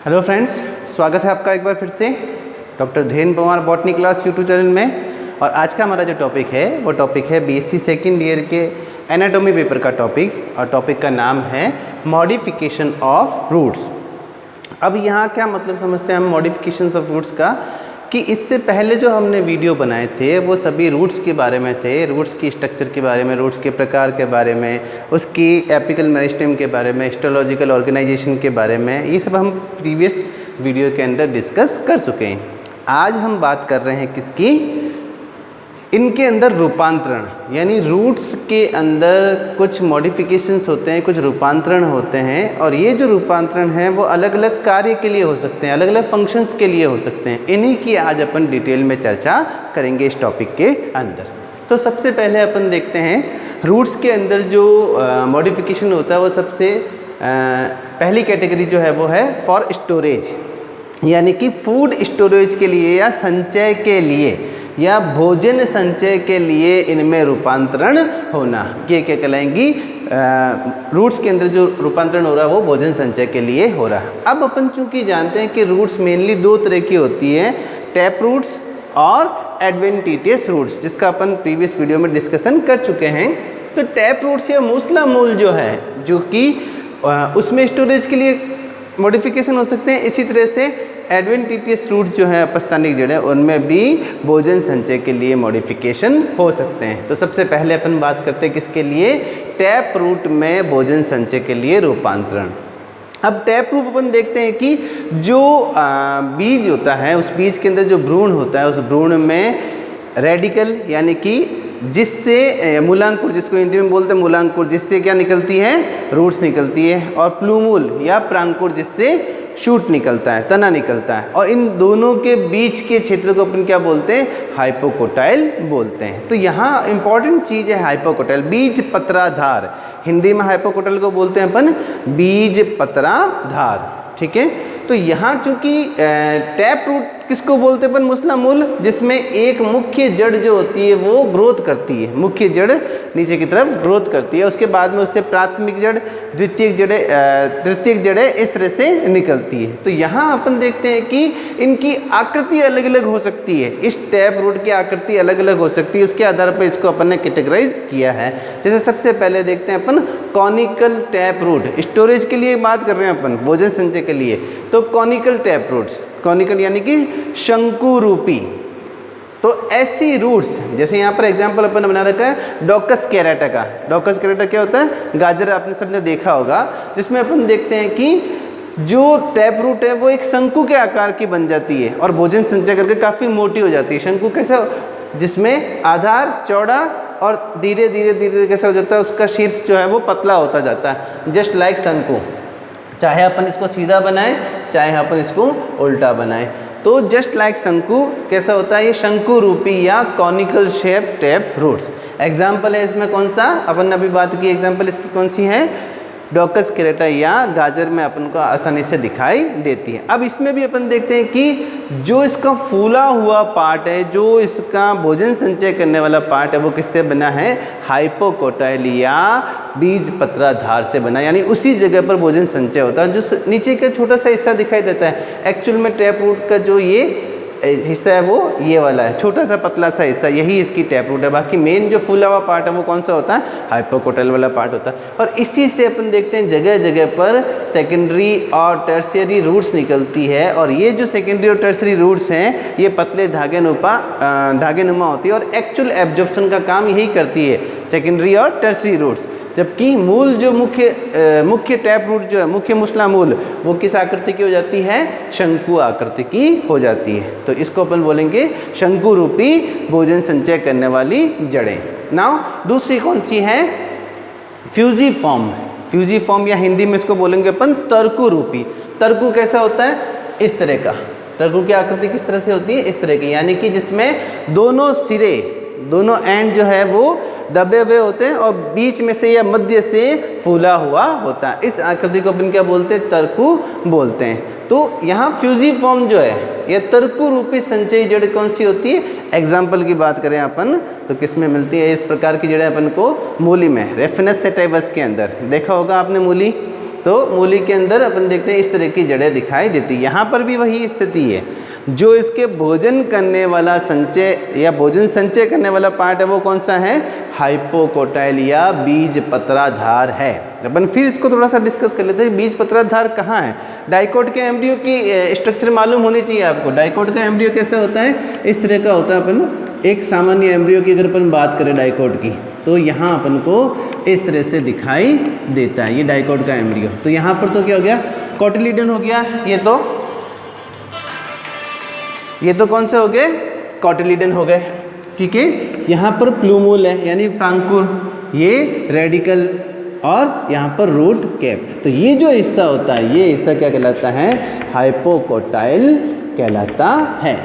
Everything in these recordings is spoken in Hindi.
हेलो फ्रेंड्स, स्वागत है आपका एक बार फिर से doctor Dhirendra Pawar botany class YouTube channel में। और आज का हमारा जो टॉपिक है वो टॉपिक है बीएससी सेकेंड ईयर के एनाटॉमी पेपर का टॉपिक, और टॉपिक का नाम है मॉडिफिकेशन ऑफ रूट्स। अब यहाँ क्या मतलब समझते हैं हम मॉडिफिकेशन ऑफ रूट्स का, कि इससे पहले जो हमने वीडियो बनाए थे वो सभी रूट्स के बारे में थे, रूट्स की स्ट्रक्चर के बारे में, रूट्स के प्रकार के बारे में, उसकी एपिकल मेरिस्टेम के बारे में, हिस्टोलॉजिकल ऑर्गेनाइजेशन के बारे में, ये सब हम प्रीवियस वीडियो के अंदर डिस्कस कर चुके हैं। आज हम बात कर रहे हैं किसकी, इनके अंदर रूपांतरण, यानी रूट्स के अंदर कुछ मॉडिफिकेशंस होते हैं, कुछ रूपांतरण होते हैं, और ये जो रूपांतरण हैं वो अलग अलग कार्य के लिए हो सकते हैं, अलग अलग फंक्शंस के लिए हो सकते हैं। इन्हीं की आज अपन डिटेल में चर्चा करेंगे इस टॉपिक के अंदर। तो सबसे पहले अपन देखते हैं रूट्स के अंदर जो मॉडिफिकेशन होता है वो सबसे पहली कैटेगरी जो है वो है फॉर स्टोरेज, यानी कि फूड स्टोरेज के लिए या संचय के लिए या भोजन संचय के लिए इनमें रूपांतरण होना, ये क्या कहलाएंगी, रूट्स के अंदर जो रूपांतरण हो रहा है वो भोजन संचय के लिए हो रहा है। अब अपन चूँकि जानते हैं कि रूट्स मेनली दो तरह की होती हैं, टैप रूट्स और एडवेंटिशियस रूट्स, जिसका अपन प्रीवियस वीडियो में डिस्कशन कर चुके हैं। तो टैप रूट्स या मूसला मूल जो है, जो कि उसमें स्टोरेज के लिए मॉडिफिकेशन हो सकते हैं, इसी तरह से एडवेंटिशियस रूट जो है अपस्थानिक जड़ें, उनमें भी भोजन संचय के लिए मॉडिफिकेशन हो सकते हैं। तो सबसे पहले अपन बात करते हैं किसके लिए, टैप रूट में भोजन संचय के लिए रूपांतरण। अब टैप रूट अपन देखते हैं कि जो बीज होता है, उस बीज के अंदर जो भ्रूण होता है, उस भ्रूण में रेडिकल यानी कि जिससे मूलांकुर, जिसको हिंदी में बोलते हैं मूलांकुर, जिससे क्या निकलती है, रूट्स निकलती है, और प्लूमूल या प्रांकुर, जिससे शूट निकलता है, तना निकलता है। और इन दोनों के बीच के क्षेत्र को अपन क्या बोलते हैं, हाइपोकोटाइल बोलते हैं। तो यहाँ इंपॉर्टेंट चीज़ है हाइपोकोटाइल, बीज पत्राधार, हिंदी में हाइपोकोटाइल को बोलते हैं अपन बीज पत्राधार, ठीक है। तो यहाँ चूँकि टैप रूट किसको बोलते हैं अपन, मूसला मूल, जिसमें एक मुख्य जड़ जो होती है वो ग्रोथ करती है, मुख्य जड़ नीचे की तरफ ग्रोथ करती है, उसके बाद में उससे प्राथमिक जड़, द्वितीयक जड़ें, तृतीयक जड़ें इस तरह से निकलती है। तो यहाँ अपन देखते हैं कि इनकी आकृति अलग अलग हो सकती है, इस टैप रूट की आकृति अलग अलग हो सकती है, उसके आधार पर इसको अपन ने कैटेगराइज किया है। जैसे सबसे पहले देखते हैं अपन कॉनिकल टैप रूट, स्टोरेज के लिए बात कर रहे हैं अपन, भोजन संचय के लिए। तो कॉनिकल टैप रूट्स, कॉनिकल यानी कि शंकु रूपी। तो ऐसी रूट्स, जैसे यहाँ पर एग्जांपल अपन ने बना रखा है डॉकस कैरेटा का। डॉकस कैरेटा क्या होता है, गाजर आपने सबने देखा होगा, जिसमें अपन देखते हैं कि जो टैप रूट है वो एक शंकु के आकार की बन जाती है और भोजन संचय करके काफ़ी मोटी हो जाती है। शंकु कैसा, जिसमें आधार चौड़ा और धीरे धीरे धीरे कैसा हो जाता है, उसका शीर्ष जो है वो पतला होता जाता है, जस्ट लाइक शंकु। चाहे अपन इसको सीधा बनाएं, चाहे अपन इसको उल्टा बनाएं, तो जस्ट लाइक शंकु कैसा होता है, ये शंकु रूपी या conical shape tap roots. Example है इसमें कौन सा, अपन ने अभी बात की, एग्जाम्पल इसकी कौन सी है, डॉकस कैरेटा या गाजर में अपन को आसानी से दिखाई देती है। अब इसमें भी अपन देखते हैं कि जो इसका फूला हुआ पार्ट है, जो इसका भोजन संचय करने वाला पार्ट है, वो किससे बना है, हाइपोकोटाइल या बीज पत्राधार से बना, यानी उसी जगह पर भोजन संचय होता है। जो नीचे का छोटा सा हिस्सा दिखाई देता है, एक्चुअल में टैप रूट का जो ये हिस्सा है वो ये वाला है, छोटा सा पतला सा हिस्सा, यही इसकी टैप रूट है। बाकी मेन जो फूला हुआ पार्ट है वो कौन सा होता है, हाइपोकोटाइल वाला पार्ट होता है। और इसी से अपन देखते हैं जगह जगह पर सेकेंडरी और टर्शियरी रूट्स निकलती है, और ये जो सेकेंडरी और टर्शियरी रूट्स हैं ये पतले धागेनुमा होती है, और एक्चुअल एब्जॉर्प्शन का काम यही करती है सेकेंडरी और टर्शियरी रूट्स। जबकि मूल जो मुख्य टैप रूट जो है, मुख्य मूसला मूल, वो किस आकृति की हो जाती है, शंकु आकृति की हो जाती है। तो इसको अपन बोलेंगे शंकु रूपी भोजन संचय करने वाली जड़ें। नाउ दूसरी कौन सी है, फ्यूजिफॉर्म। फ्यूजिफॉर्म या हिंदी में इसको बोलेंगे अपन तर्कु रूपी। तर्कु कैसा होता है, इस तरह का। तर्कु की आकृति किस तरह से होती है, इस तरह की, यानी कि जिसमें दोनों सिरे, दोनों एंड जो है वो दबे हुए होते हैं और बीच में से या मध्य से फूला हुआ होता है। इस आकृति को अपन क्या बोलते हैं, तर्कु बोलते हैं। तो यहाँ फ्यूजिफॉर्म जो है, यह तर्कु रूपी संचयी जड़ कौन सी होती है, एग्जाम्पल की बात करें अपन तो किस में मिलती है, इस प्रकार की जड़ें अपन को मूली में, रेफिनस सेटाइवस के अंदर देखा होगा आपने मूली। तो मूली के अंदर अपन देखते हैं इस तरह की जड़ें दिखाई देती है। यहाँ पर भी वही स्थिति है, जो इसके भोजन करने वाला संचय या भोजन संचय करने वाला पार्ट है वो कौन सा है, हाइपोकोटाइल या बीज पत्राधार है। अपन फिर इसको थोड़ा सा डिस्कस कर लेते हैं, बीज पत्राधार कहाँ है। डाइकोट के एम्ब्रियो की स्ट्रक्चर मालूम होनी चाहिए आपको। डाइकोट का एम्ब्रियो कैसा होता है, इस तरह का होता है। अपन एक सामान्य एम्ब्रियो की अगर अपन बात करें डाइकोट की, तो यहाँ अपन को इस तरह से दिखाई देता है, ये डाइकोट का एम्ब्रियो। तो यहाँ पर तो क्या हो गया, कोटिलिडन हो गया। ये तो कौन से हो गए, कोटिलिडन हो गए, ठीक है। यहाँ पर प्लूमूल है यानी प्रांकुर, ये रेडिकल, और यहाँ पर रूट कैप। तो ये जो हिस्सा होता है, ये हिस्सा क्या कहलाता है, हाइपोकोटाइल कहलाता है,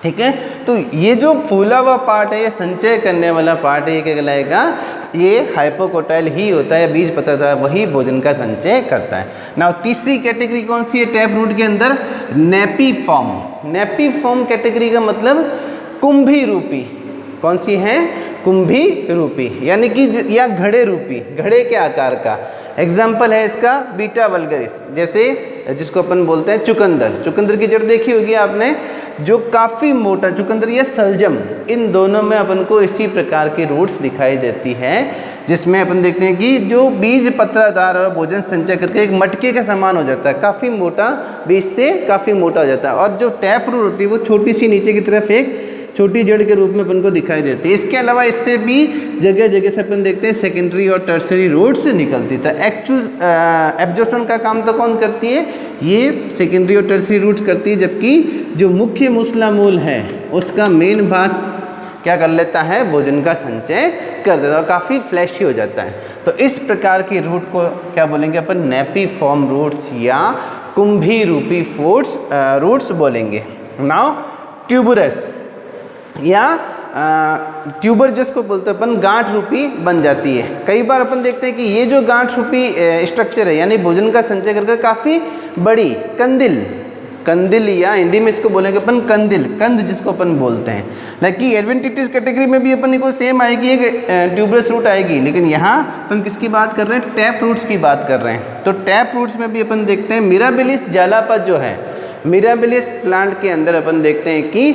ठीक है। तो ये जो फूला हुआ पार्ट है, ये संचय करने वाला पार्ट है, ये क्या कहलाएगा, ये हाइपोकोटाइल ही होता है, बीज पत्राधार वही भोजन का संचय करता है। नाउ तीसरी कैटेगरी कौन सी है टैप रूट के अंदर, नेपीफॉर्म। नेपीफॉर्म कैटेगरी का मतलब कुंभी रूपी, कौन सी है, कुंभी रूपी, यानी कि या घड़े रूपी, घड़े के आकार का। एग्जाम्पल है इसका बीटा वल्गरिस, जैसे जिसको अपन बोलते हैं चुकंदर। चुकंदर की जड़ देखी होगी आपने, जो काफ़ी मोटा, चुकंदर या सलजम, इन दोनों में अपन को इसी प्रकार की रूट्स दिखाई देती है, जिसमें अपन देखते हैं कि जो बीज पत्राधार और भोजन संचय करके एक मटके के समान हो जाता है, काफ़ी मोटा, बीज से काफ़ी मोटा हो जाता है। और जो टैप रूट होती है वो छोटी सी नीचे की तरफ एक छोटी जड़ के रूप में अपन को दिखाई देती है। इसके अलावा इससे भी जगह जगह से अपन देखते हैं सेकेंडरी और टर्सरी रूट्स निकलती है। तो एक्चुअल एब्जॉर्प्शन का काम तो कौन करती है, ये सेकेंडरी और टर्सरी रूट्स करती है, जबकि जो मुख्य मूसला मूल है उसका मेन भाग क्या कर लेता है, भोजन का संचय कर देता है, काफ़ी फ्लैशी हो जाता है। तो इस प्रकार की रूट को क्या बोलेंगे अपन, नेपीफॉर्म रूट्स या कुंभी रूपी रूट्स बोलेंगे। नाउ ट्यूबरस या ट्यूबर जिसको बोलते हैं अपन, गांठ रूपी बन जाती है। कई बार अपन देखते हैं कि ये जो गांठ रूपी स्ट्रक्चर है, यानी भोजन का संचय करके काफ़ी बड़ी कंदिल या हिंदी में इसको बोलेंगे अपन कंद जिसको अपन बोलते हैं। लाइक कि एडवेंटिटिस कैटेगरी में भी अपन को सेम आएगी, एक ट्यूबरस रूट आएगी, लेकिन यहाँ अपन किसकी बात कर रहे हैं, टैप रूट्स की बात कर रहे हैं। तो टैप रूट्स में भी अपन देखते हैं मिराबिलिस जालापद जो है, मिराबिलिस प्लांट के अंदर अपन देखते हैं कि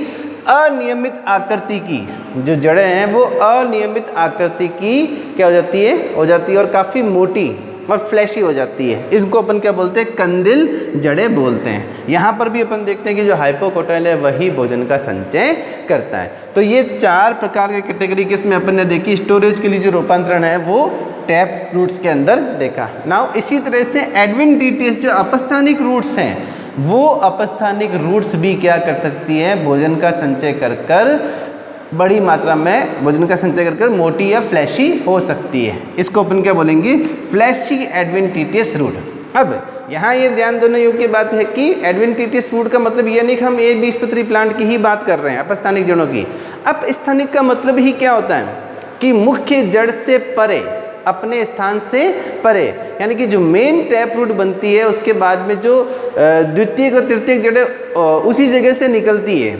अनियमित आकृति की जो जड़ें हैं वो अनियमित आकृति की क्या हो जाती है और काफ़ी मोटी और फ्लैशी हो जाती है। इसको अपन क्या बोलते हैं, कंदिल जड़ें बोलते हैं। यहाँ पर भी अपन देखते हैं कि जो हाइपोकोटाइल है वही भोजन का संचय करता है। तो ये 4 प्रकार के कैटेगरी किसमें अपन ने देखी, स्टोरेज के लिए जो रूपांतरण है वो टैप रूट्स के अंदर देखा। नाउ इसी तरह से एडवेंटिटिस जो अपस्थानिक रूट्स हैं, वो अपस्थानिक रूट्स भी क्या कर सकती है, भोजन का संचय कर बड़ी मात्रा में भोजन का संचय कर मोटी या फ्लैशी हो सकती है। इसको अपन क्या बोलेंगे, फ्लैशी एडवेंटिटियस रूट। अब यहाँ ये ध्यान देने योग्य बात है कि एडवेंटिटियस रूट का मतलब ये नहीं कि हम एक बीजपत्री प्लांट की ही बात कर रहे हैं, अपस्थानिक जड़ों की। अपस्थानिक का मतलब ही क्या होता है कि मुख्य जड़ से परे, अपने स्थान से परे, यानी कि जो मेन टैप रूट बनती है उसके बाद में जो द्वितीयक और तृतीयक जड़ें उसी जगह से निकलती है,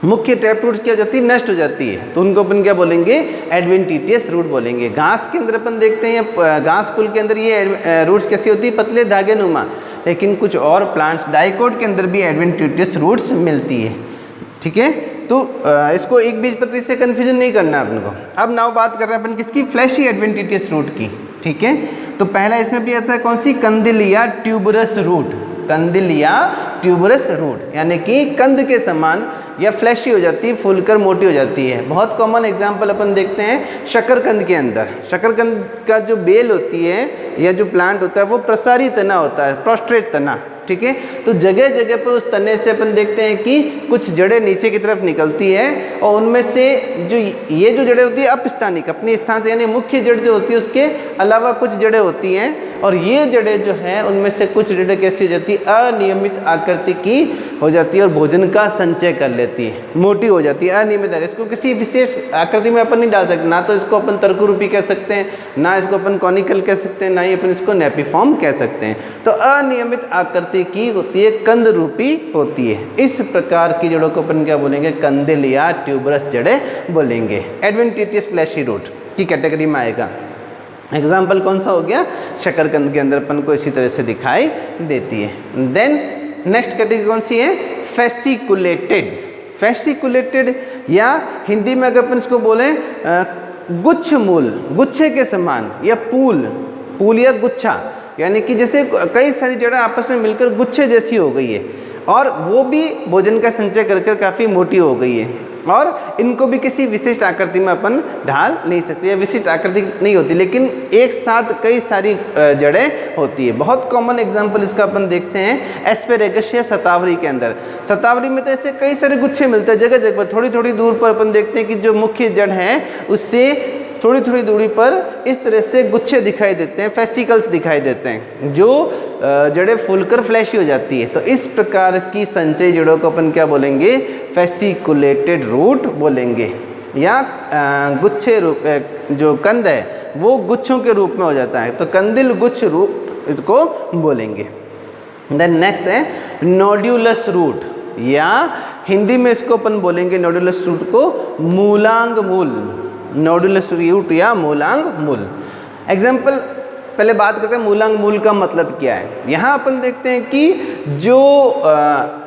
मुख्य टैप रूट क्या हो जाती है, नष्ट हो जाती है, तो उनको अपन क्या बोलेंगे, एडवेंटिटियस रूट बोलेंगे। घास के अंदर अपन देखते हैं, घास फूल के अंदर ये रूट्स कैसी होती है, पतले धागे नुमा, लेकिन कुछ और प्लांट्स डाइकोट के अंदर भी एडवेंटिटियस रूट्स मिलती है, ठीक है। तो इसको एक बीजपत्री से कन्फ्यूजन नहीं करना है अपन को। अब नाउ बात कर रहे हैं अपन किसकी, फ्लैशी एडवेंटिटियस रूट की, ठीक है। तो पहला इसमें भी आता है कौन सी, कंदिल या ट्यूबरस रूट, कंदिल या ट्यूबरस रूट, यानी कि कंद के समान या फ्लैशी हो जाती है, फूलकर मोटी हो जाती है। बहुत कॉमन एग्जांपल अपन देखते हैं शकरकंद के अंदर। शकरकंद का जो बेल होती है या जो प्लांट होता है वो प्रसारी तना होता है, प्रोस्ट्रेट तना, ठीक है। तो जगह जगह पर उस तने से अपन देखते हैं कि कुछ जड़ें नीचे की तरफ निकलती है और उनमें से जो ये जो जड़ें होती है अपस्थानिक, अपने स्थान से, यानी मुख्य जड़ जो होती है उसके अलावा कुछ जड़ें होती हैं, और ये जड़ें जो हैं उनमें से कुछ जड़ें कैसी हो जाती है, अनियमित आकृति की हो जाती है और भोजन का संचय कर लेती है, मोटी हो जाती है, अनियमित। इसको किसी विशेष आकृति में अपन नहीं डाल सकते, ना तो इसको अपन तर्कु रूपी कह सकते हैं, ना इसको अपन कॉनिकल कह सकते हैं, ना ही अपन इसको नेपीफॉर्म कह सकते हैं। तो अनियमित आकृति की होती है, कंद रूपी होती है। इस प्रकार की जड़ों को अपन क्या बोलेंगे, कंदिल या ट्यूबरस जड़ें बोलेंगे। एडवेंटिटियस फ्लैशी रूट की कैटेगरी में आएगा। एग्जाम्पल कौन सा हो गया, शकरकंद के अंदर अपन को इसी तरह से दिखाई देती है। देन नेक्स्ट कैटेगरी कौन सी है, फेसिकुलेटेड। फेसिकुलेटेड या हिंदी में अगर अपन इसको बोलें गुच्छ मूल, गुच्छे के समान, या पूल, पूल या गुच्छा, यानी कि जैसे कई सारी जड़ें आपस में मिलकर गुच्छे जैसी हो गई है और वो भी भोजन का संचय कर कर काफ़ी मोटी हो गई है और इनको भी किसी विशिष्ट आकृति में अपन ढाल नहीं सकते या विशिष्ट आकृति नहीं होती, लेकिन एक साथ कई सारी जड़ें होती है। बहुत कॉमन एग्जांपल इसका अपन देखते हैं एस्पेरेगस या शतावरी के अंदर। शतावरी में तो ऐसे कई सारे गुच्छे मिलते हैं जगह जगह पर, थोड़ी थोड़ी दूर पर अपन देखते हैं कि जो मुख्य जड़ है उससे थोड़ी थोड़ी दूरी पर इस तरह से गुच्छे दिखाई देते हैं, फेसिकल्स दिखाई देते हैं, जो जड़ें फूलकर फ्लैशी हो जाती है। तो इस प्रकार की संचयी जड़ों को अपन क्या बोलेंगे, फेसिकुलेटेड रूट बोलेंगे, या गुच्छे रूप, जो कंद है वो गुच्छों के रूप में हो जाता है, तो कंदिल गुच्छ रूट इसको बोलेंगे। देन नेक्स्ट है नोड्यूलस रूट, या हिंदी में इसको अपन बोलेंगे नोड्यूलस रूट को मूलांग मूल, नोडुलस रूट या मूलांग मूल। एग्जाम्पल पहले बात करते हैं मूलांग मूल का मतलब क्या है। यहाँ अपन देखते हैं कि जो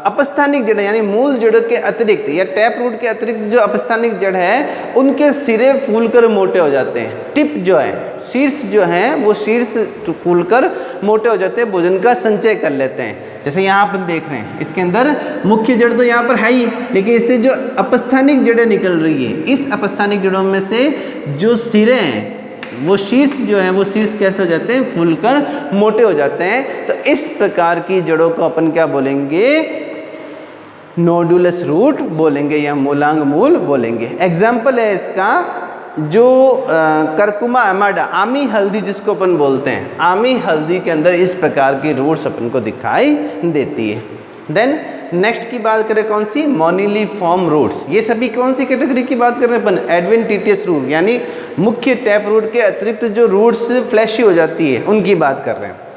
अपस्थानिक जड़ यानी मूल जड़ के अतिरिक्त या टैप रूट के अतिरिक्त जो अपस्थानिक जड़ है उनके सिरे फूलकर मोटे हो जाते हैं। टिप जो है, शीर्ष जो है वो शीर्ष फूलकर मोटे हो जाते हैं, भोजन का संचय कर लेते हैं। जैसे यहाँ अपन देख रहे हैं इसके अंदर मुख्य जड़ तो यहाँ पर है ही, लेकिन इससे जो अपस्थानिक जड़ें निकल रही है, इस अपस्थानिक जड़ों में से जो सिरे हैं वो शीर्ष जो है वो शीर्ष कैसे हो जाते हैं, फूलकर मोटे हो जाते हैं। तो इस प्रकार की जड़ों को अपन क्या बोलेंगे, नोडुलस रूट बोलेंगे या मूलांग मूल बोलेंगे। एग्जाम्पल है इसका जो करकुमा एमाडा, आमी हल्दी जिसको अपन बोलते हैं, आमी हल्दी के अंदर इस प्रकार की रूट्स अपन को दिखाई देती है। देन नेक्स्ट की बात करें कौन सी, मोनिलीफॉर्म रूट्स। ये सभी कौन सी कैटेगरी की बात कर रहे हैं अपन, एडवेंटिटियस रूट, यानी मुख्य टैप रूट के अतिरिक्त जो रूट्स फ्लैशी हो जाती है उनकी बात कर रहे हैं।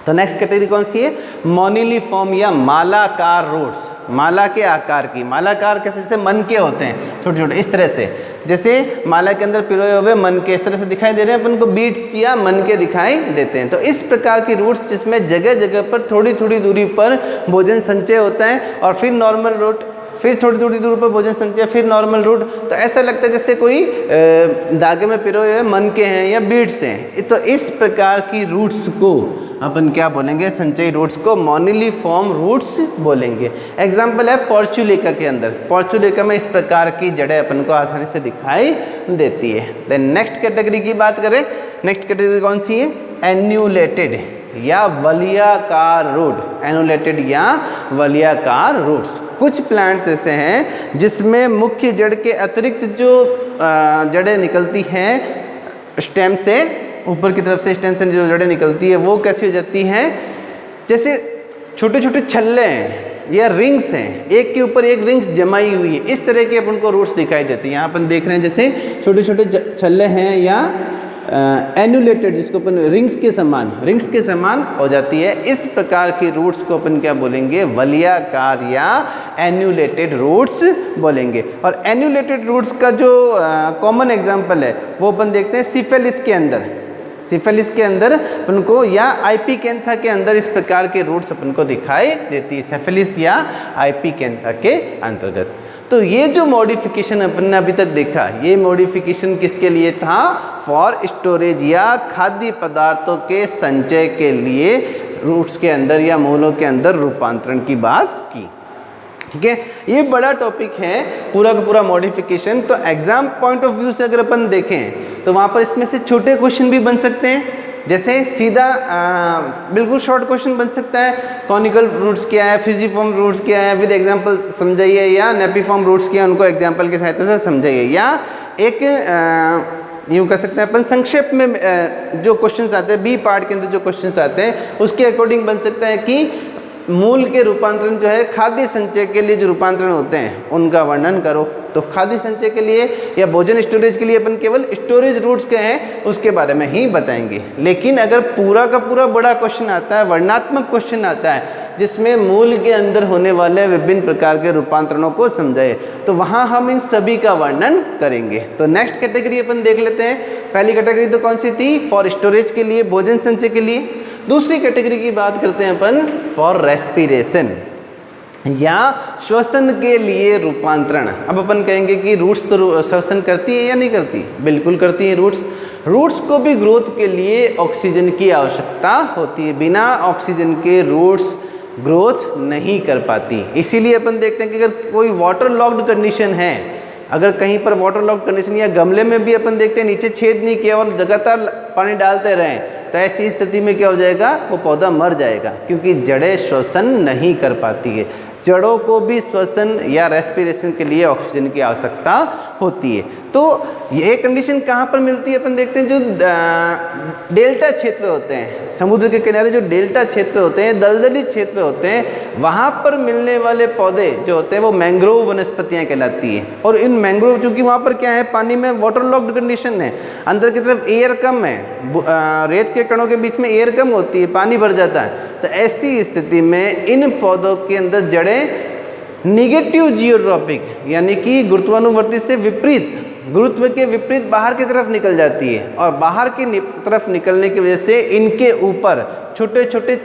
तो नेक्स्ट कैटेगरी कौन सी है, मोनिलीफॉर्म या मालाकार रूट्स, माला के आकार की, मालाकार कैसे, जैसे मन के होते हैं छोटे छोटे इस तरह से, जैसे माला के अंदर पिरोए हुए मन के इस तरह से दिखाई दे रहे हैं अपन को, बीट्स या मन के दिखाई देते हैं। तो इस प्रकार की रूट्स जिसमें जगह जगह पर थोड़ी थोड़ी दूरी पर भोजन संचय होता है और फिर नॉर्मल रूट, फिर थोड़ी थोड़ी दूर पर भोजन संचय, फिर नॉर्मल रूट। तो ऐसा लगता है जैसे कोई धागे में पिरोए हुए मन के हैं या बीड्स हैं। तो इस प्रकार की रूट्स को अपन क्या बोलेंगे, संचयी रूट्स को मोनिलीफॉर्म रूट्स बोलेंगे। एग्जाम्पल है पोर्चुलेका के अंदर, पोर्चुलेका में इस प्रकार की जड़ें अपन को आसानी से दिखाई देती है। देन नेक्स्ट कैटेगरी की बात करें, नेक्स्ट कैटेगरी कौन सी है, एन्यूलेटेड या वलयाकार रूट, एन्यूलेटेड या वलयाकार रूट्स। कुछ प्लांट्स ऐसे हैं जिसमें मुख्य जड़ के अतिरिक्त जो जड़ें निकलती हैं स्टेम से, ऊपर की तरफ से स्टेम से जो जड़ें निकलती है वो कैसी हो जाती हैं, जैसे छोटे छोटे छल्ले हैं या रिंग्स हैं, एक के ऊपर एक रिंग्स जमाई हुई है, इस तरह के अपन को रूट्स दिखाई देती हैं। यहाँ अपन देख रहे हैं जैसे छोटे छोटे छल्ले हैं या एन्यूलेटेड, जिसको अपन रिंग्स के समान हो जाती है। इस प्रकार की रूट्स को अपन क्या बोलेंगे, वलयाकार या एन्यूलेटेड रूट्स बोलेंगे। और एन्यूलेटेड रूट्स का जो कॉमन एग्जांपल है वो अपन देखते हैं सिफेलिस के अंदर, सिफेलिस के अंदर अपन को या आइपीकेंथा के अंदर इस प्रकार के रूट्स अपन को दिखाई देती है, सिफेलिस या आइपीकेंथा के अंतर्गत। तो ये जो मॉडिफिकेशन अपन ने अभी तक देखा, ये मॉडिफिकेशन किसके लिए था, फॉर स्टोरेज या खाद्य पदार्थों के संचय के लिए रूट्स के अंदर या मूलों के अंदर रूपांतरण की बात की। ठीक है, ये बड़ा टॉपिक है पूरा का पूरा मॉडिफिकेशन। तो एग्जाम पॉइंट ऑफ व्यू से अगर अपन देखें तो वहाँ पर इसमें से छोटे क्वेश्चन भी बन सकते हैं, जैसे सीधा बिल्कुल शॉर्ट क्वेश्चन बन सकता है, कॉनिकल रूट्स क्या है, फ्यूजिफॉर्म रूट्स क्या है, विद एग्जांपल समझाइए, या नेपिफॉर्म रूट्स क्या है उनको एग्जांपल की सहायता से समझाइए। या एक यूँ कह सकते हैं अपन संक्षेप में जो क्वेश्चंस आते हैं, बी पार्ट के अंदर जो क्वेश्चंस आते हैं उसके अकॉर्डिंग बन सकता है कि मूल के रूपांतरण जो है, खाद्य संचय के लिए जो रूपांतरण होते हैं उनका वर्णन करो। तो खाद्य संचय के लिए या भोजन स्टोरेज के लिए अपन केवल स्टोरेज रूट्स के हैं उसके बारे में ही बताएंगे। लेकिन अगर पूरा का पूरा बड़ा क्वेश्चन आता है, वर्णनात्मक क्वेश्चन आता है जिसमें मूल के अंदर होने वाले विभिन्न प्रकार के रूपांतरणों को समझाए, तो वहाँ हम इन सभी का वर्णन करेंगे। तो नेक्स्ट कैटेगरी अपन देख लेते हैं। पहली कैटेगरी तो कौन सी थी? फॉर स्टोरेज के लिए, भोजन संचय के लिए। दूसरी कैटेगरी की बात करते हैं अपन फॉर रेस्पिरेशन या श्वसन के लिए रूपांतरण। अब अपन कहेंगे कि रूट्स तो श्वसन करती है या नहीं करती? बिल्कुल करती है रूट्स। रूट्स को भी ग्रोथ के लिए ऑक्सीजन की आवश्यकता होती है, बिना ऑक्सीजन के रूट्स ग्रोथ नहीं कर पाती। इसीलिए अपन देखते हैं कि अगर कोई वाटर लॉक्ड कंडीशन है, अगर कहीं पर वाटर लॉक्ड कंडीशन या गमले में भी अपन देखते हैं नीचे छेद नहीं किया और लगातार पानी डालते रहें, तो ऐसी स्थिति में क्या हो जाएगा? वो पौधा मर जाएगा, क्योंकि जड़ें श्वसन नहीं कर पाती है। जड़ों को भी श्वसन या रेस्पिरेशन के लिए ऑक्सीजन की आवश्यकता होती है। तो ये कंडीशन कहाँ पर मिलती है? अपन देखते हैं जो डेल्टा क्षेत्र होते हैं, समुद्र के किनारे जो डेल्टा क्षेत्र होते हैं, दलदली क्षेत्र होते हैं, वहाँ पर मिलने वाले पौधे जो होते हैं वो मैंग्रोव वनस्पतियाँ कहलाती हैं। और इन मैंग्रोव, चूँकि वहाँ पर क्या है, पानी में वाटर लॉक्ड कंडीशन है, अंदर की तरफ एयर कम है, रेत के कणों के बीच में एयर कम होती है, पानी भर जाता है, तो ऐसी स्थिति में इन पौधों के अंदर जड़ें निगेटिव जियोट्रॉपिक यानी कि गुरुत्वानुवर्ती से विपरीत, गुरुत्व के विपरीत बाहर की तरफ निकल जाती है। और बाहर की तरफ निकलने की वजह से इनके ऊपर छोटे छोटे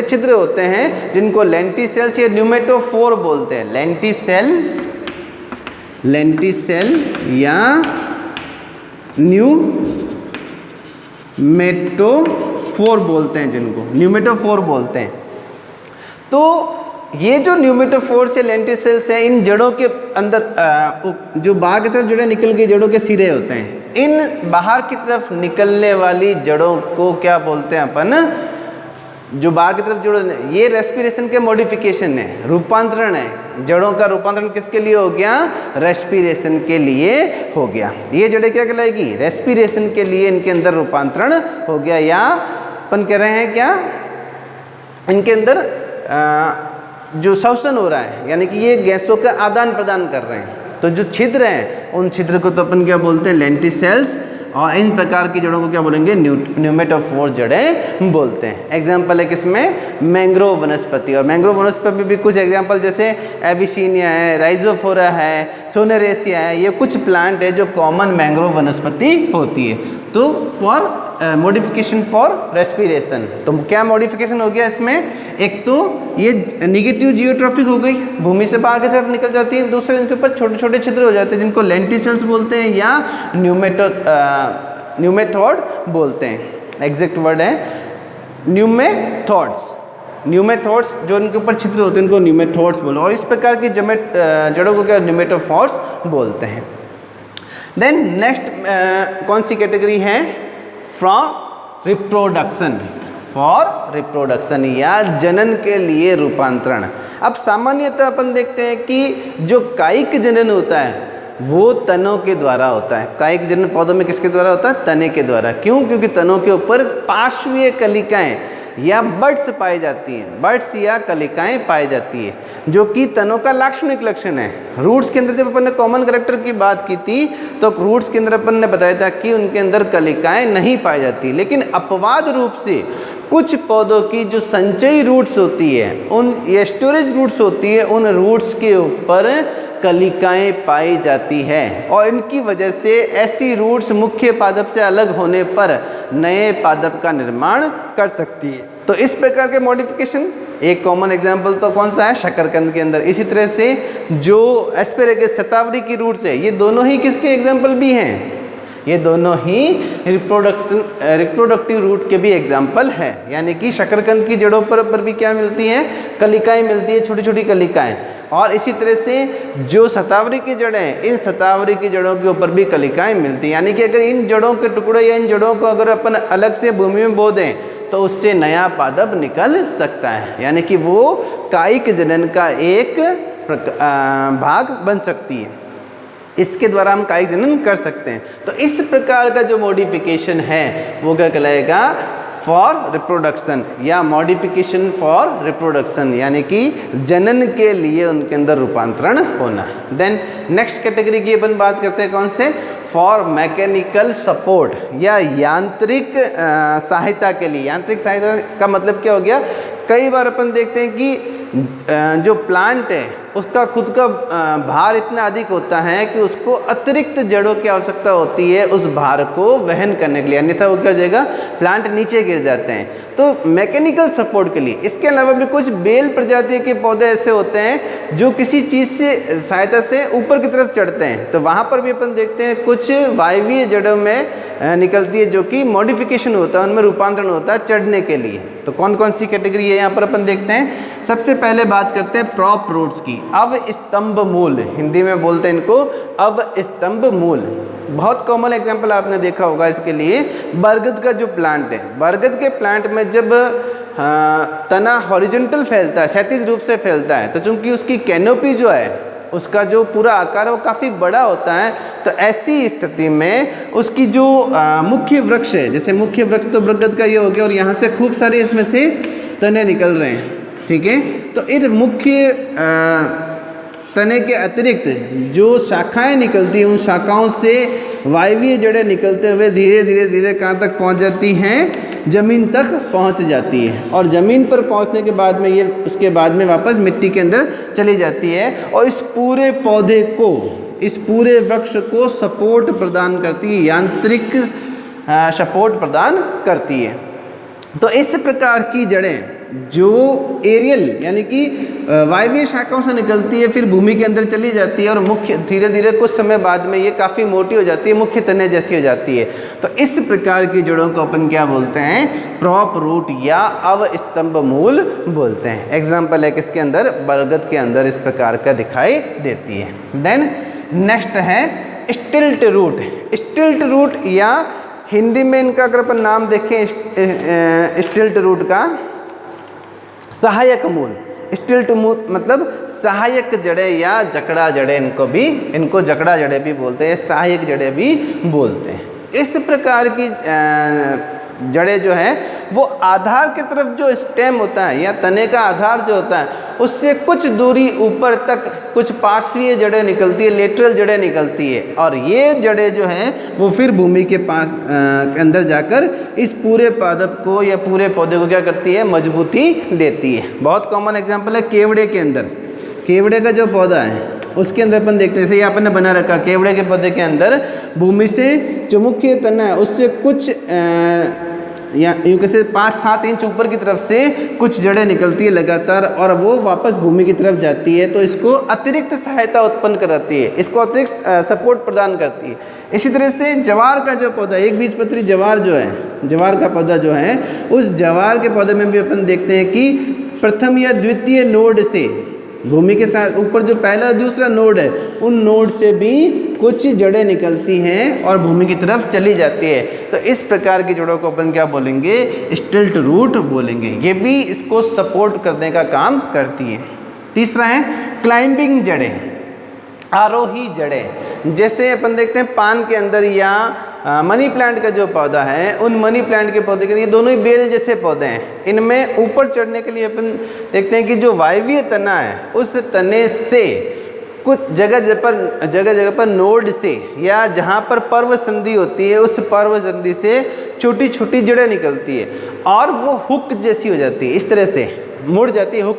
छिद्र होते हैं, जिनको लेंटिसेल्स या न्यूमेटोफोर बोलते हैं। लेंटिसेल या न्यूमेटोफोर बोलते हैं, जिनको न्यूमेटोफोर बोलते हैं। तो ये जो न्यूमेटोफोर्स या लेंटिसेल्स हैं, इन जड़ों के अंदर जो बाहर की तरफ जड़ें निकल गई, जड़ों के सिरे होते हैं, इन बाहर की तरफ निकलने वाली जड़ों को क्या बोलते हैं अपन? जो बाहर की तरफ जड़ों, ये रेस्पिरेशन के मॉडिफिकेशन है, रूपांतरण है। जड़ों का रूपांतरण किसके लिए हो गया? रेस्पिरेशन के लिए हो गया। ये जड़ें क्या कहलाएगी? रेस्पिरेशन के लिए इनके अंदर रूपांतरण हो गया, या अपन कह रहे हैं क्या, इनके अंदर जो श्वसन हो रहा है, यानी कि ये गैसों का आदान प्रदान कर रहे हैं। तो जो छिद्र हैं, उन छिद्र को तो अपन क्या बोलते हैं? लेंटिसेल्स। और इन प्रकार की जड़ों को क्या बोलेंगे? न्यूमेटोफोर जड़ें बोलते हैं। एग्जाम्पल है किसमें? मैंग्रोव वनस्पति। और मैंग्रोव वनस्पति में भी कुछ एग्जाम्पल जैसे एविसिनिया है, राइजोफोरा है, सोनेरेसिया है, ये कुछ प्लांट है जो कॉमन मैंग्रोव वनस्पति होती है। तो फॉर मॉडिफिकेशन फॉर रेस्पिरेशन, तो क्या मॉडिफिकेशन हो गया इसमें? एक तो ये निगेटिव जियोट्रॉफिक हो गई, भूमि से बाहर की तरफ निकल जाती है। दूसरे इनके ऊपर छोटे छोटे छिद्र हो जाते हैं, जिनको लेंटिसेल्स बोलते हैं या न्यूमेटोड बोलते हैं। एग्जैक्ट वर्ड है न्यूमेटोड्स, जो इनके ऊपर छिद्र होते हैं उनको न्यूमेटोड्स बोलो। और इस प्रकार की जड़ों को क्या? न्यूमेटोफोर्स बोलते हैं। देन नेक्स्ट कौन सी कैटेगरी है? फॉर रिप्रोडक्शन या जनन के लिए रूपांतरण। अब सामान्यतः अपन देखते हैं कि जो कायिक जनन होता है वो तनों के द्वारा होता है। कायिक जनन पौधों में किसके द्वारा होता है? तने के द्वारा। क्यों? क्योंकि तनों के ऊपर पार्श्वीय कलिकाएं या बड्स पाई जाती हैं, बड्स या कलिकाएं पाई जाती है, जो कि तनों का लाक्षणिक लक्षण है। रूट्स के अंदर जब अपन ने कॉमन कैरेक्टर की बात की थी, तो रूट्स के अंदर अपन ने बताया था कि उनके अंदर कलिकाएं नहीं पाई जाती। लेकिन अपवाद रूप से कुछ पौधों की जो संचयी रूट्स होती है, उन या स्टोरेज रूट्स होती है, उन रूट्स के ऊपर कलिकाएं पाई जाती है। और इनकी वजह से ऐसी रूट्स मुख्य पादप से अलग होने पर नए पादप का निर्माण कर सकती है। तो इस प्रकार के मॉडिफिकेशन, एक कॉमन एग्जांपल तो कौन सा है? शकरकंद के अंदर। इसी तरह से जो एस्पेरेगस शतावरी की रूट्स है, ये दोनों ही किसके एग्जाम्पल भी हैं? ये दोनों ही रिप्रोडक्टिव रूट के भी एग्जाम्पल है। यानी कि शकरकंद की जड़ों पर भी क्या मिलती हैं? कलिकाएं मिलती है, छोटी छोटी कलिकाएं। और इसी तरह से जो शतावरी की जड़ें हैं, इन शतावरी की जड़ों के ऊपर भी कलिकाएं मिलती हैं। यानी कि अगर इन जड़ों के टुकड़े या इन जड़ों को अगर अपन अलग से भूमि में बो दें तो उससे नया पादप निकल सकता है। यानी कि वो कायिक जनन का एक भाग बन सकती है। इसके द्वारा हम कायिक जनन कर सकते हैं। तो इस प्रकार का जो मॉडिफिकेशन है वो क्या कहलाएगा? फॉर रिप्रोडक्शन या मॉडिफिकेशन फॉर रिप्रोडक्शन, यानी कि जनन के लिए उनके अंदर रूपांतरण होना। देन नेक्स्ट कैटेगरी की अपन बात करते हैं कौन से, फॉर मैकेनिकल सपोर्ट या यांत्रिक सहायता के लिए। यांत्रिक सहायता का मतलब क्या हो गया, कई बार अपन देखते हैं कि जो प्लांट है उसका खुद का भार इतना अधिक होता है कि उसको अतिरिक्त जड़ों की आवश्यकता होती है उस भार को वहन करने के लिए, अन्यथा वो क्या हो जाएगा, प्लांट नीचे गिर जाते हैं। तो मैकेनिकल सपोर्ट के लिए, इसके अलावा भी कुछ बेल प्रजाति के पौधे ऐसे होते हैं जो किसी चीज़ से सहायता से ऊपर की तरफ चढ़ते हैं, तो वहाँ पर भी अपन देखते हैं कुछ वायवीय जड़ों में निकलती है जो कि मॉडिफिकेशन होता है, उनमें रूपांतरण होता है चढ़ने के लिए। तो कौन कौन सी कैटेगरी है यहाँ पर अपन देखते हैं। सबसे पहले बात करते हैं प्रॉप रूट्स की। अवस्तंभ मूल, हिंदी में बोलते हैं इनको अवस्तंभ मूल। बहुत कॉमन एग्जांपल आपने देखा होगा इसके लिए, बरगद का जो प्लांट है, बरगद के प्लांट में जब तना हॉरिजॉन्टल फैलता है, क्षैतिज रूप से फैलता है, तो चूंकि उसकी कैनोपी जो है, उसका जो पूरा आकार है वो काफ़ी बड़ा होता है, तो ऐसी स्थिति में उसकी जो मुख्य वृक्ष है, जैसे मुख्य वृक्ष तो बरगद का ये हो गया और यहाँ से खूब सारे इसमें से तने निकल रहे हैं, ठीक है। तो इस मुख्य तने के अतिरिक्त जो शाखाएं निकलती हैं, उन शाखाओं से वायवीय जड़ें निकलते हुए धीरे धीरे धीरे कहाँ तक पहुँच जाती हैं, ज़मीन तक पहुँच जाती है। और ज़मीन पर पहुँचने के बाद में ये उसके बाद में वापस मिट्टी के अंदर चली जाती है और इस पूरे पौधे को, इस पूरे वृक्ष को सपोर्ट प्रदान करती है, यांत्रिक सपोर्ट प्रदान करती है। तो इस प्रकार की जड़ें जो एरियल यानी कि वायवीय शाखाओं से निकलती है, फिर भूमि के अंदर चली जाती है और मुख्य धीरे धीरे कुछ समय बाद में ये काफ़ी मोटी हो जाती है, मुख्य तने जैसी हो जाती है। तो इस प्रकार की जड़ों को अपन क्या बोलते हैं, प्रॉप रूट या अवस्तंभ मूल बोलते हैं। एग्जाम्पल है किसके अंदर, बरगद के अंदर इस प्रकार का दिखाई देती है। देन नेक्स्ट है स्टिल्ट रूट। स्टिल्ट रूट या हिंदी में इनका अगर अपन नाम देखें स्टिल्ट रूट का सहायक मूल। स्टिल्ट मूल मतलब सहायक जड़ें या जकड़ा जड़ें, इनको जकड़ा जड़ें भी बोलते हैं, सहायक जड़ें भी बोलते हैं। इस प्रकार की जड़ें जो हैं वो आधार की तरफ जो स्टेम होता है या तने का आधार जो होता है उससे कुछ दूरी ऊपर तक कुछ पार्श्वीय जड़ें निकलती है, लेटरल जड़ें निकलती है, और ये जड़ें जो हैं वो फिर भूमि के पास अंदर जाकर इस पूरे पादप को या पूरे पौधे को क्या करती है, मजबूती देती है। बहुत कॉमन एग्जाम्पल है केवड़े के अंदर। केवड़े का जो पौधा है उसके अंदर अपन देखते हैं, जैसे ये अपन ने बना रखा, केवड़े के पौधे के अंदर भूमि से जो मुख्य तना है उससे कुछ या यूँ कैसे 5-7 इंच ऊपर की तरफ से कुछ जड़ें निकलती है लगातार और वो वापस भूमि की तरफ जाती है, तो इसको अतिरिक्त सहायता उत्पन्न कराती है, इसको अतिरिक्त सपोर्ट प्रदान करती है। इसी तरह से जवार का जो पौधा, एक बीजपत्री जवार जो है, जवार का पौधा जो है, उस जवार के पौधे में भी अपन देखते हैं कि प्रथम या द्वितीय नोड से भूमि के साथ ऊपर जो पहला और दूसरा नोड है उन नोड से भी कुछ जड़ें निकलती हैं और भूमि की तरफ चली जाती है। तो इस प्रकार की जड़ों को अपन क्या बोलेंगे, स्टिल्ट रूट बोलेंगे। ये भी इसको सपोर्ट करने का काम करती है। तीसरा है क्लाइंबिंग जड़ें, आरोही जड़ें। जैसे अपन देखते हैं पान के अंदर या मनी प्लांट का जो पौधा है, उन मनी प्लांट के पौधे के लिए दोनों ही बेल जैसे पौधे हैं, इनमें ऊपर चढ़ने के लिए अपन देखते हैं कि जो वायवीय तना है उस तने से कुछ जगह जगह पर नोड से या जहाँ पर पर्व संधि होती है उस पर्व संधि से छोटी छोटी जड़ें निकलती है और वो हुक जैसी हो जाती है, इस तरह से मुड़ जाती है, हुक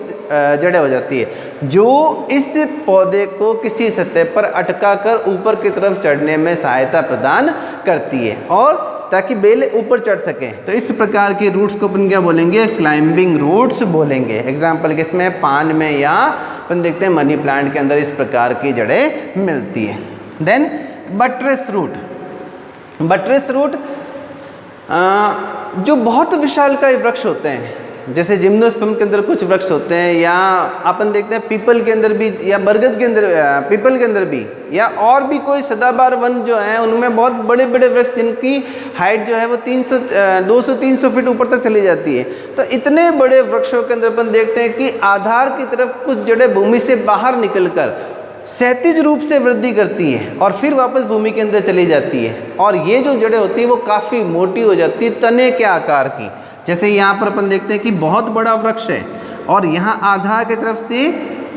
जड़ें हो जाती है, जो इस पौधे को किसी सतह पर अटका कर ऊपर की तरफ चढ़ने में सहायता प्रदान करती है और ताकि बेल ऊपर चढ़ सकें। तो इस प्रकार के रूट्स को अपन क्या बोलेंगे, क्लाइंबिंग रूट्स बोलेंगे। एग्जाम्पल किसमें, पान में या अपन देखते हैं मनी प्लांट के अंदर इस प्रकार की जड़ें मिलती है। Then buttress root. Buttress root जो बहुत विशालकाय वृक्ष होते हैं, जैसे जिम्नोस्पर्म के अंदर कुछ वृक्ष होते हैं, या अपन देखते हैं पीपल के अंदर भी या बरगद के अंदर, पीपल के अंदर भी, या और भी कोई सदाबहार वन जो है उनमें बहुत बड़े बड़े वृक्ष जिनकी हाइट जो है वो 200-300 फीट ऊपर तक चली जाती है। तो इतने बड़े वृक्षों के अंदर अपन देखते हैं कि आधार की तरफ कुछ जड़ें भूमि से बाहर निकलकर क्षैतिज रूप से वृद्धि करती है और फिर वापस भूमि के अंदर चली जाती है, और ये जो जड़ें होती है वो काफ़ी मोटी हो जाती है, तने के आकार की, जैसे यहाँ पर अपन देखते हैं कि बहुत बड़ा वृक्ष है और यहाँ आधार की तरफ से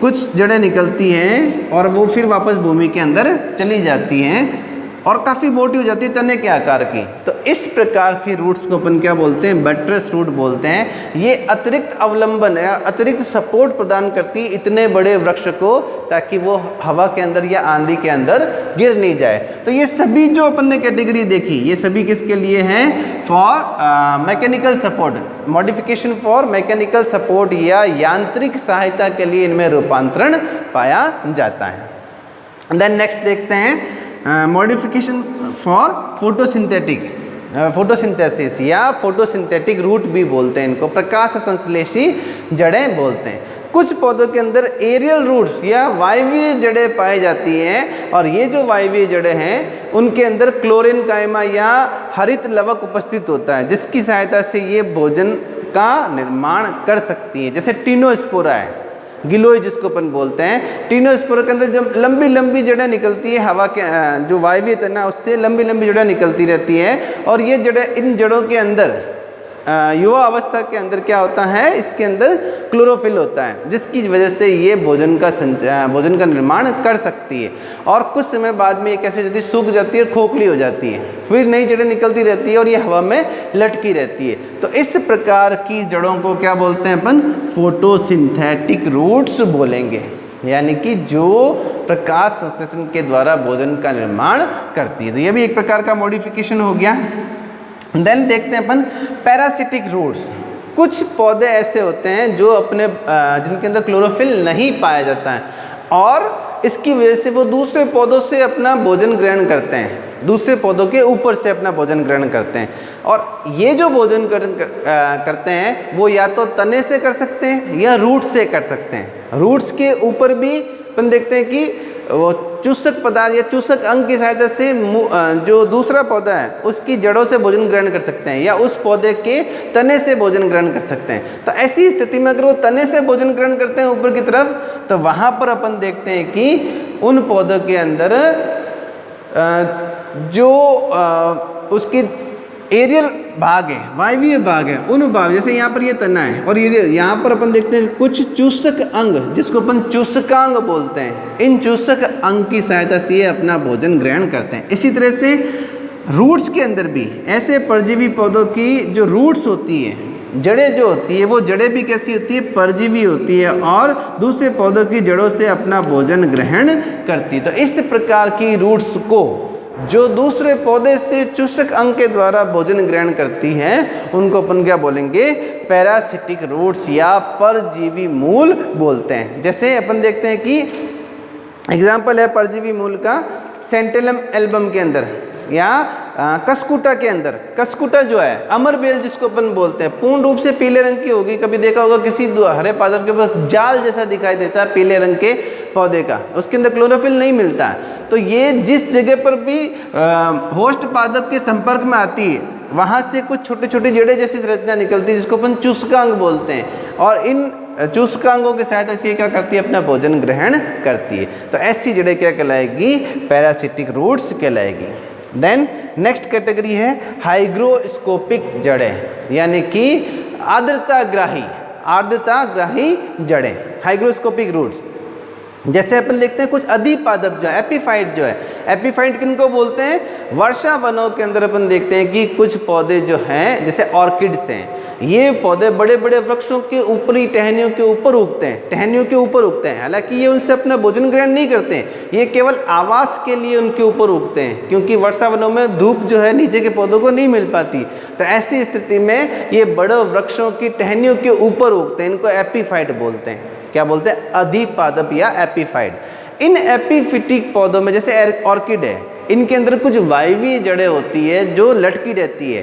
कुछ जड़ें निकलती हैं और वो फिर वापस भूमि के अंदर चली जाती हैं और काफ़ी मोटी हो जाती है तने के आकार की। तो इस प्रकार की रूट्स को अपन क्या बोलते हैं, बट्रेस रूट बोलते हैं। ये अतिरिक्त अवलंबन या अतिरिक्त सपोर्ट प्रदान करती है इतने बड़े वृक्ष को, ताकि वो हवा के अंदर या आंधी के अंदर गिर नहीं जाए। तो ये सभी जो अपन ने कैटेगरी देखी, ये सभी किसके लिए हैं, for mechanical support, modification for mechanical support या यांत्रिक सहायता के लिए इनमें रूपांतरण पाया जाता है। देन नेक्स्ट देखते हैं मॉडिफिकेशन फॉर फोटोसिंथेसिस या फोटोसिंथेटिक रूट भी बोलते हैं इनको, प्रकाश संश्लेषी जड़ें बोलते हैं। कुछ पौधों के अंदर एरियल रूट्स या वायवीय जड़ें पाई जाती हैं और ये जो वायवीय जड़ें हैं उनके अंदर क्लोरीन कायमा या हरित लवक उपस्थित होता है, जिसकी सहायता से ये भोजन का निर्माण कर सकती है। जैसे टिनोस्पोरा है, गिलोय जिसको अपन बोलते हैं, टिनोस्पोरा के अंदर जब लंबी लंबी जड़ें निकलती है, हवा के जो वायवीय तना उससे लंबी लंबी जड़ें निकलती रहती है और ये जड़ें, इन जड़ों के अंदर युवा अवस्था के अंदर क्या होता है, इसके अंदर क्लोरोफिल होता है, जिसकी वजह से ये भोजन का निर्माण कर सकती है। और कुछ समय बाद में ये कैसे जाती है, सूख जाती है, खोखली हो जाती है, फिर नई जड़ें निकलती रहती है और ये हवा में लटकी रहती है। तो इस प्रकार की जड़ों को क्या बोलते हैं अपन, फोटोसिंथेटिक रूट्स बोलेंगे, यानी कि जो प्रकाश संश्लेषण के द्वारा भोजन का निर्माण करती है। तो ये भी एक प्रकार का मॉडिफिकेशन हो गया। देन देखते हैं अपन पैरासिटिक रूट्स। कुछ पौधे ऐसे होते हैं जो अपने जिनके अंदर क्लोरोफिल नहीं पाया जाता है और इसकी वजह से वो दूसरे पौधों से अपना भोजन ग्रहण करते हैं, दूसरे पौधों के ऊपर से अपना भोजन ग्रहण करते हैं। और ये जो भोजन करते हैं वो या तो तने से कर सकते हैं या रूट से कर सकते हैं। रूट्स के ऊपर भी अपन देखते हैं कि वो चूसक पदार्थ या चूसक अंग की सहायता से जो दूसरा पौधा है उसकी जड़ों से भोजन ग्रहण कर सकते हैं या उस पौधे के तने से भोजन ग्रहण कर सकते हैं। तो ऐसी स्थिति में अगर वो तने से भोजन ग्रहण करते हैं ऊपर की तरफ, तो वहाँ पर अपन देखते हैं कि उन पौधों के अंदर जो उसकी एरियल भाग है, वायवीय भाग है, उन भाग, जैसे यहाँ पर ये तना है और ये यहाँ पर अपन देखते हैं कुछ चूसक अंग जिसको अपन चूसकांग बोलते हैं, इन चूसक अंग की सहायता से ये अपना भोजन ग्रहण करते हैं। इसी तरह से रूट्स के अंदर भी ऐसे परजीवी पौधों की जो रूट्स होती है, जड़ें जो होती है, वो जड़ें भी कैसी होती है, परजीवी होती है और दूसरे पौधों की जड़ों से अपना भोजन ग्रहण करती है। तो इस प्रकार की रूट्स को जो दूसरे पौधे से चूसक अंग के द्वारा भोजन ग्रहण करती हैं उनको अपन क्या बोलेंगे, पैरासिटिक रूट्स या परजीवी मूल बोलते हैं। जैसे अपन देखते हैं कि एग्जाम्पल है परजीवी मूल का सेंटेलम एल्बम के अंदर या कसकुटा के अंदर। कसकुटा जो है, अमरबेल जिसको अपन बोलते हैं, पूर्ण रूप से पीले रंग की होगी, कभी देखा होगा किसी हरे पादप के पास जाल जैसा दिखाई देता है पीले रंग के पौधे का, उसके अंदर क्लोरोफिल नहीं मिलता है। तो ये जिस जगह पर भी होस्ट पादप के संपर्क में आती है वहाँ से कुछ छोटी छोटी जड़ें जैसी रचना निकलती है जिसको अपन चूसकांग बोलते हैं और इन चूसकांगों के साथ ऐसी क्या करती है, अपना भोजन ग्रहण करती है। तो ऐसी जड़ें क्या कहलाएगी, पैरासिटिक रूट्स कहलाएगी। देन नेक्स्ट कैटेगरी है हाइग्रोस्कोपिक जड़ें, यानी कि आर्द्रताग्राही जड़ें, हाइग्रोस्कोपिक रूट्स। जैसे अपन देखते हैं कुछ अधिपादप जो है, एपीफाइट जो है, एपीफाइट किनको बोलते हैं, वर्षा वनों के अंदर अपन देखते हैं कि कुछ पौधे जो हैं जैसे ऑर्किड्स हैं, ये पौधे बड़े बड़े वृक्षों के ऊपरी टहनियों के ऊपर उगते हैं, टहनियों के ऊपर उगते हैं। हालांकि ये उनसे अपना भोजन ग्रहण नहीं करते हैं, ये केवल आवास के लिए उनके ऊपर उगते हैं, क्योंकि वर्षा वनों में धूप जो है नीचे के पौधों को नहीं मिल पाती। तो ऐसी स्थिति में ये बड़े वृक्षों की टहनियों के ऊपर उगते हैं, इनको एपीफाइट बोलते हैं। क्या बोलते हैं, अधिपादप या एपीफाइट। इन एपीफिटिक पौधों में जैसे ऑर्किड है, इनके अंदर कुछ वायवीय जड़ें होती है जो लटकी रहती है,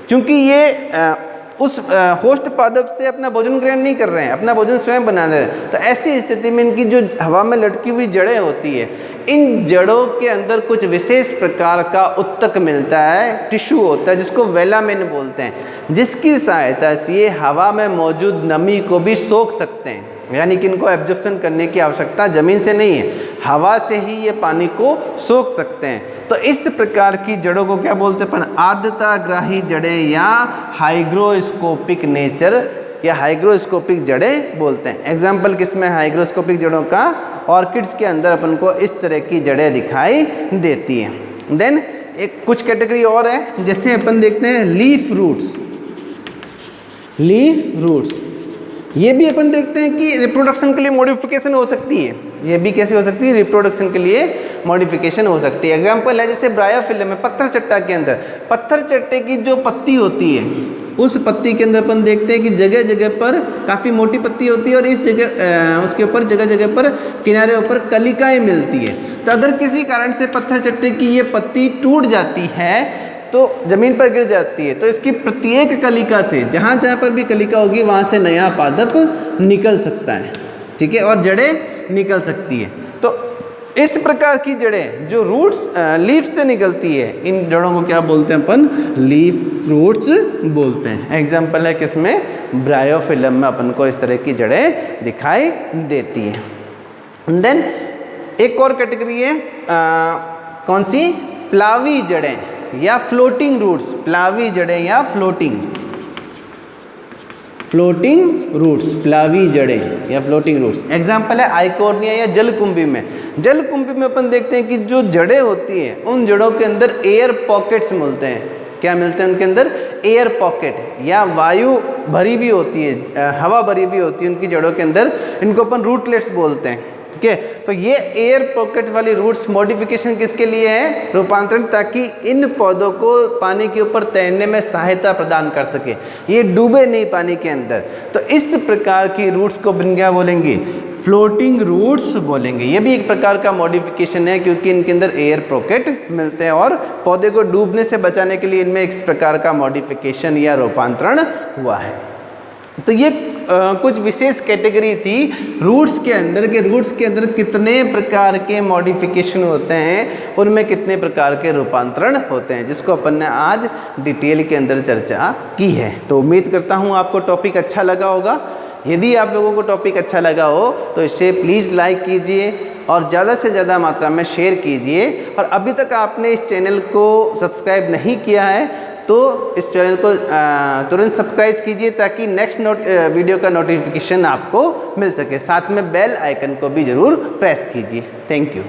क्योंकि ये उस होस्ट पादप से अपना भोजन ग्रहण नहीं कर रहे हैं, अपना भोजन स्वयं बना रहे हैं। तो ऐसी स्थिति में इनकी जो हवा में लटकी हुई जड़ें होती है, इन जड़ों के अंदर कुछ विशेष प्रकार का उत्तक मिलता है, टिश्यू होता है जिसको वेलामेन बोलते हैं, जिसकी सहायता से ये हवा में मौजूद नमी को भी सोख सकते हैं, यानी कि इनको एब्जॉर्प्शन करने की आवश्यकता जमीन से नहीं है। हवा से ही ये पानी को सोख सकते हैं। तो इस प्रकार की जड़ों को क्या बोलते हैं अपन? आर्द्रताग्राही जड़ें या हाइग्रोस्कोपिक नेचर या हाइग्रोस्कोपिक जड़ें बोलते हैं। एग्जाम्पल किसमें हाइग्रोस्कोपिक जड़ों का? ऑर्किड्स के अंदर अपन को इस तरह की जड़ें दिखाई देती हैं। देन एक कुछ कैटेगरी और है, जैसे अपन देखते हैं लीफ रूट्स। लीफ रूट्स ये भी अपन देखते हैं कि रिप्रोडक्शन के लिए मॉडिफिकेशन हो सकती है। ये भी कैसे हो सकती है? रिप्रोडक्शन के लिए मॉडिफिकेशन हो सकती है। एग्जाम्पल है जैसे ब्रायोफिलम में पत्थर चट्टा के अंदर, पत्थर चट्टे की जो पत्ती होती है उस पत्ती के अंदर अपन देखते हैं कि जगह जगह पर काफ़ी मोटी पत्ती होती है और इस जगह उसके ऊपर जगह जगह पर किनारे ऊपर कलिकाएं मिलती है। तो अगर किसी कारण से पत्थर चट्टे की ये पत्ती टूट जाती है तो ज़मीन पर गिर जाती है, तो इसकी प्रत्येक कलिका से जहाँ जहाँ पर भी कलिका होगी वहाँ से नया पादप निकल सकता है, ठीक है, और जड़ें निकल सकती है। तो इस प्रकार की जड़ें जो रूट्स लीफ से निकलती है, इन जड़ों को क्या बोलते हैं अपन? लीफ रूट्स बोलते हैं। एग्जाम्पल है किसमें? ब्रायोफिलम में अपन को इस तरह की जड़ें दिखाई देती हैं। देन एक और कैटेगरी है कौन सी? प्लावी जड़ें या फ्लोटिंग रूट्स। प्लावी जड़ें या फ्लोटिंग रूट्स, प्लावी जड़ें या फ्लोटिंग रूट्स। एग्जाम्पल है आइकोर्निया या जलकुंभी में। जलकुंभी में अपन देखते हैं कि जो जड़ें होती हैं उन जड़ों के अंदर एयर पॉकेट्स मिलते हैं। क्या मिलते हैं उनके अंदर? एयर पॉकेट या वायु भरी हुई होती है, हवा भरी हुई होती है उनकी जड़ों के अंदर। इनको अपन रूटलेट्स बोलते हैं, ठीक है। तो ये एयर पॉकेट वाली रूट्स मॉडिफिकेशन किसके लिए है? रूपांतरण, ताकि इन पौधों को पानी के ऊपर तैरने में सहायता प्रदान कर सके, ये डूबे नहीं पानी के अंदर। तो इस प्रकार की रूट्स को अपन क्या बोलेंगे? फ्लोटिंग रूट्स बोलेंगे। ये भी एक प्रकार का मॉडिफिकेशन है क्योंकि इनके अंदर एयर पॉकेट मिलते हैं और पौधे को डूबने से बचाने के लिए इनमें इस प्रकार का मॉडिफिकेशन या रूपांतरण हुआ है। तो ये कुछ विशेष कैटेगरी थी रूट्स के अंदर के रूट्स के अंदर कितने प्रकार के मॉडिफिकेशन होते हैं, उनमें कितने प्रकार के रूपांतरण होते हैं, जिसको अपन ने आज डिटेल के अंदर चर्चा की है। तो उम्मीद करता हूँ आपको टॉपिक अच्छा लगा होगा। यदि आप लोगों को टॉपिक अच्छा लगा हो तो इसे प्लीज़ लाइक कीजिए और ज़्यादा से ज़्यादा मात्रा में शेयर कीजिए। और अभी तक आपने इस चैनल को सब्सक्राइब नहीं किया है तो इस चैनल को तुरंत सब्सक्राइब कीजिए ताकि नेक्स्ट वीडियो का नोटिफिकेशन आपको मिल सके। साथ में बेल आइकन को भी ज़रूर प्रेस कीजिए। Thank you.